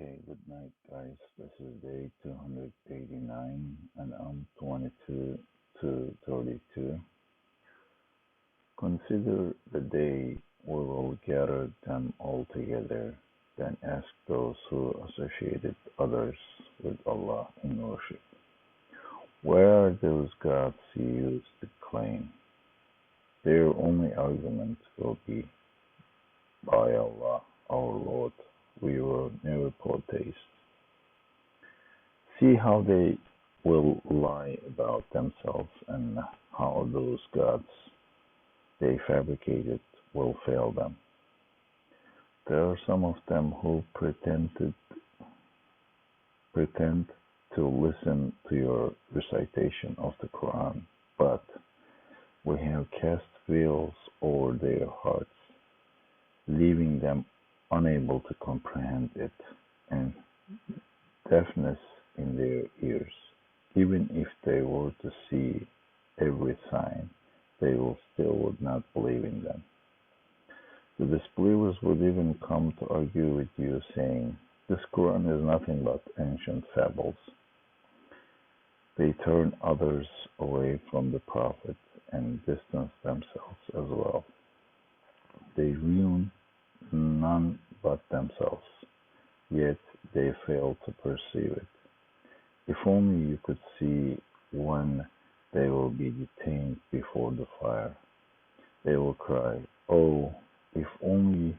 Okay, good night, guys. This is day 289, and I'm 22 to 32. Consider the day we will gather them all together, then ask those who associated others with Allah in worship. Where are those gods you used to claim? Their only argument will be, by Allah, our Lord, we were never polytheists. See how they will lie about themselves and how those gods they fabricated will fail them. There are some of them who pretend to listen to your recitation of the Quran, but we have cast veils over their hearts, leaving them unable to comprehend it, and deafness in their ears. Even if they were to see every sign, they will still would not believe in them. The disbelievers would even come to argue with you, saying, "This Quran is nothing but ancient fables." They turn others away from the Prophet and distance themselves as well. They ruin none but themselves, yet they fail to perceive it. If only you could see when they will be detained before the fire. They will cry, "Oh, if only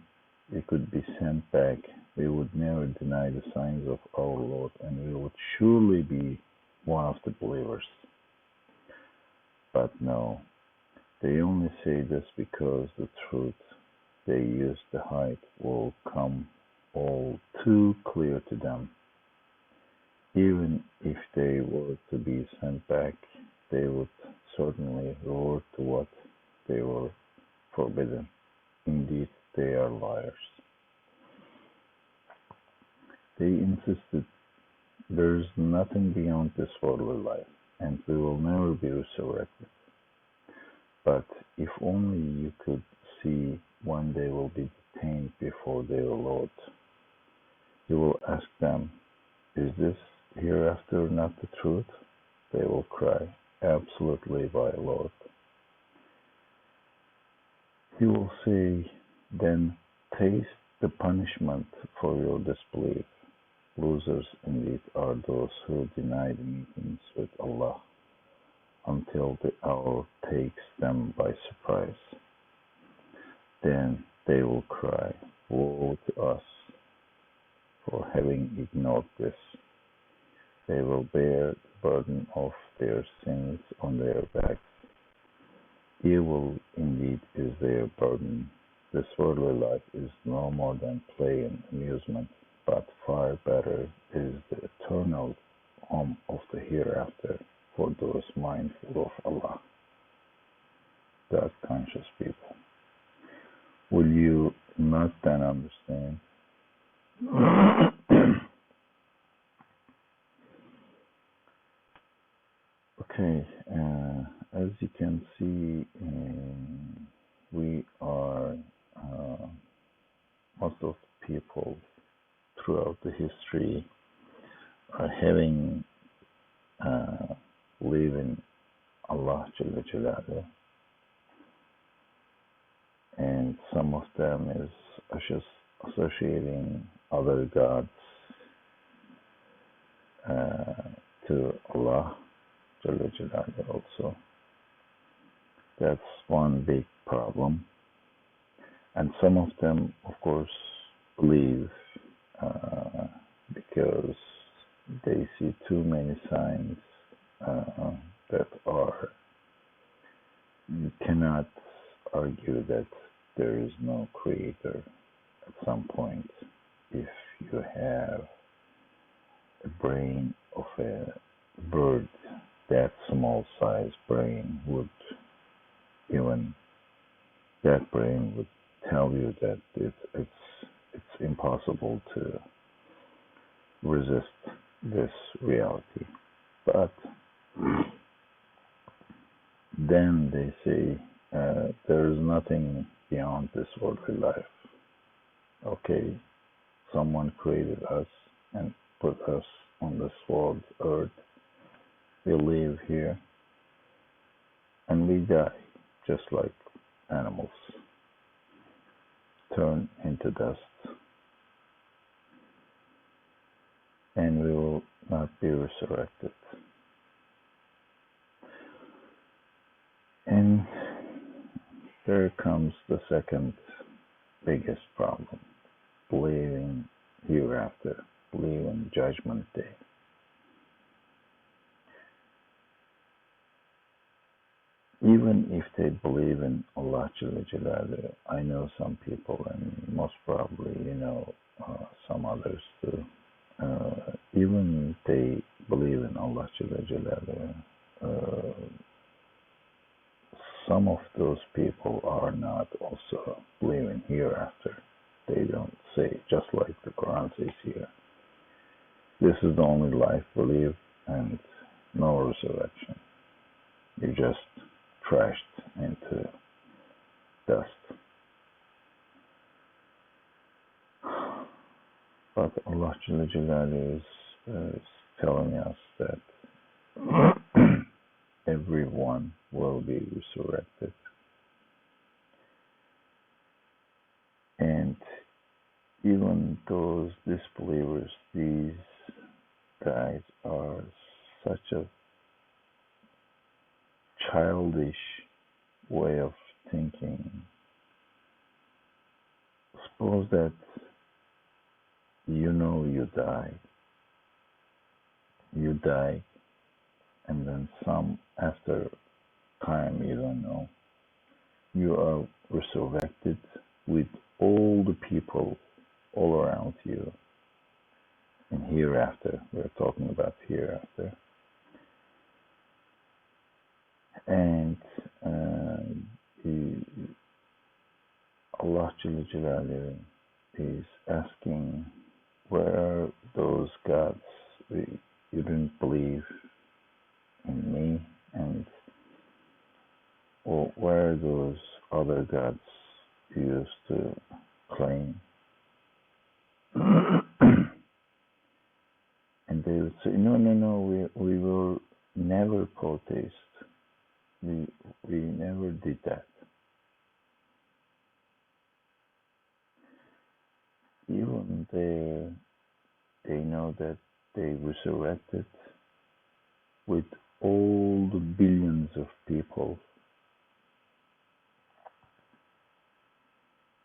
we could be sent back, we would never deny the signs of our Lord, and we would surely be one of the believers." But no, they only say this because the truth they used to hide will come all too clear to them. Even if they were to be sent back, they would certainly revert to what they were forbidden. Indeed, they are liars. They insisted, "There is nothing beyond this worldly life, and we will never be resurrected." But if only you could see when they will be detained before their Lord. You will ask them, "Is this hereafter not the truth?" They will cry, "Absolutely, by Lord." You will say, "Then taste the punishment for your disbelief." Losers indeed are those who deny the meetings with Allah until the hour takes them by surprise. Then they will cry, "Woe to us for having ignored this." They will bear the burden of their sins on their backs. Evil indeed is their burden. This worldly life is no more than play and amusement, but far better is the eternal home of the hereafter for those mindful of Allah, God-conscious people. Will you not then understand? Okay, as you can see, we are, most of the people throughout the history are having believe in Allah Jalla Jalaluhu, and some of them is just associating other gods to Allah Jalla Jalaluhu also. That's one big problem. And some of them, of course, believe because they see too many signs that are, you cannot argue that there is no creator at some point. If you have a brain of a bird, that small size brain would, even that brain would tell you that it's impossible to resist this reality. But then they say there is nothing beyond this worldly life. Okay, someone created us, and put us on this world, earth. We live here and we die just like animals, turn into dust, and we will not be resurrected. And here comes the second biggest problem: believing hereafter, believing judgment day. Even if they believe in Allah Jalla Jalaluhu, I know some people, and most probably some others too. Even if they believe in Allah Jalla Jalaluhu, some of those people are not also believing hereafter. They don't say, just like the Quran says here, this is the only life we live and no resurrection. You just trashed into dust. But Allah Jalla Jalaluhu is telling us that everyone will be resurrected. And even those disbelievers, these guys are such a childish way of thinking. Suppose that you die, and then some after time you don't know, you are resurrected with all the people all around you. And hereafter, we're talking about hereafter. And Allah Jalla Jalaluhu is asking, where are those gods? You didn't believe in me, and where are those other gods you used to claim? And they would say, no, we were never polytheists. We never did that. Even they know that they resurrected with all the billions of people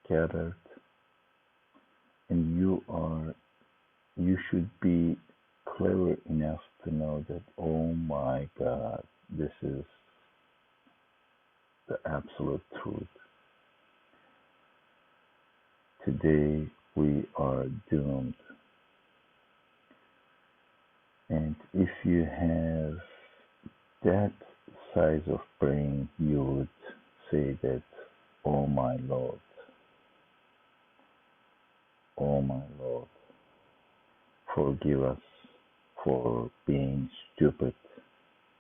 gathered, and you should be clever enough to know that, oh my God, this is the absolute truth. Today we are doomed. And if you have that size of brain, you would say that, oh my Lord, forgive us for being stupid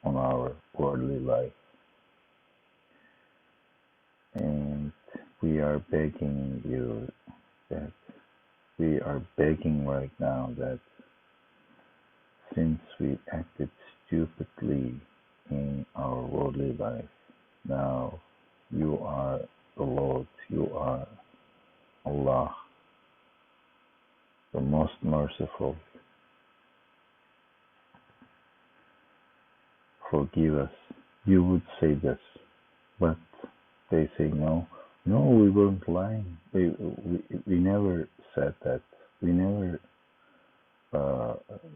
on our worldly life. And we are begging you that, we are begging right now that since we acted stupidly in our worldly life, now you are the Lord, you are Allah, the most merciful. Forgive us. You would say this, but they say no, we weren't lying. We never said that. We never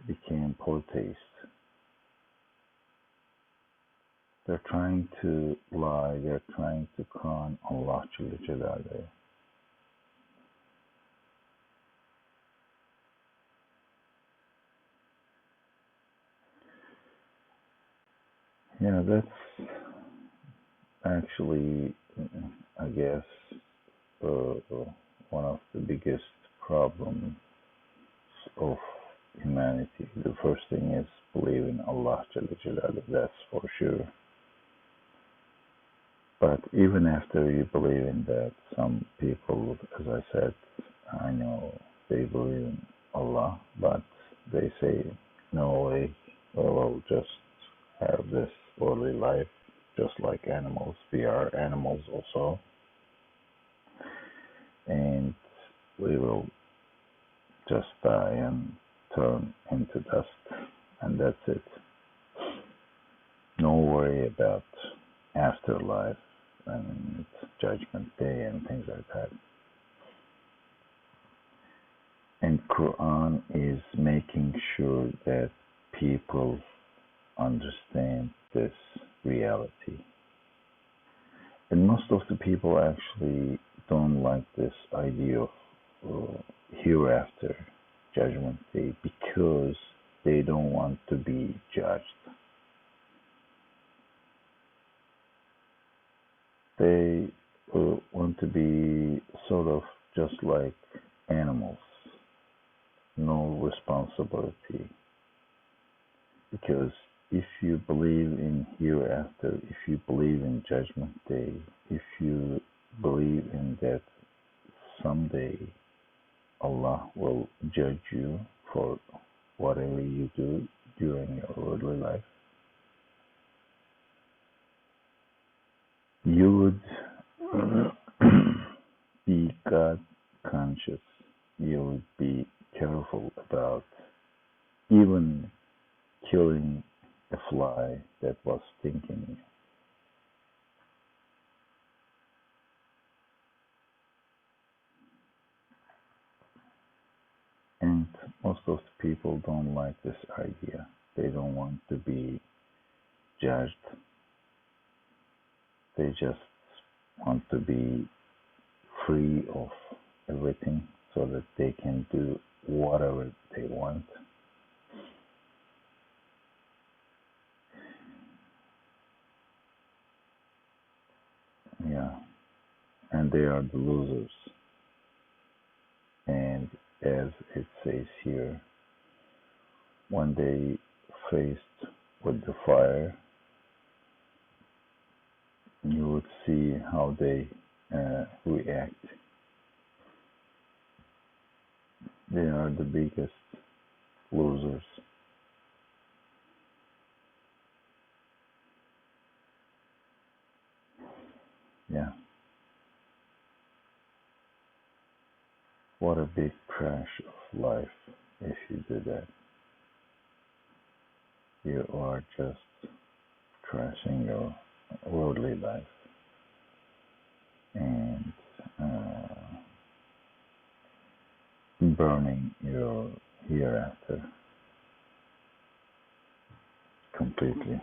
became polytheists. They're trying to lie. They're trying to con Allah Jalla Jalaluhu. Yeah, that's actually, I guess, one of the biggest problems of humanity. The first thing is believing Allah Jalla Jalaluhu, that's for sure. But even after you believe in that, some people, as I said, I know they believe in Allah, but they say, no way, we'll just have this worldly life just like animals. We are animals also, and we will just die and turn into dust, and that's it. No worry about afterlife and judgment day and things like that. And Quran is making sure that people understand this reality. And most of the people actually don't like this idea of hereafter judgment day because they don't want to be judged. They want to be sort of just like animals, no responsibility. Because if you believe in hereafter, if you believe in judgment day, if you believe in that someday Allah will judge you for whatever you do during your worldly life, you would be God conscious. You would be careful about even killing a fly that was stinging you. And most of the people don't like this idea. They don't want to be judged. They just want to be free of everything so that they can do whatever they want. Yeah, and they are the losers. And as it says here, when they faced with the fire, you would see how they react. They are the biggest losers. Yeah. What a big crash of life if you do that. You are just crashing your worldly life and burning your hereafter completely.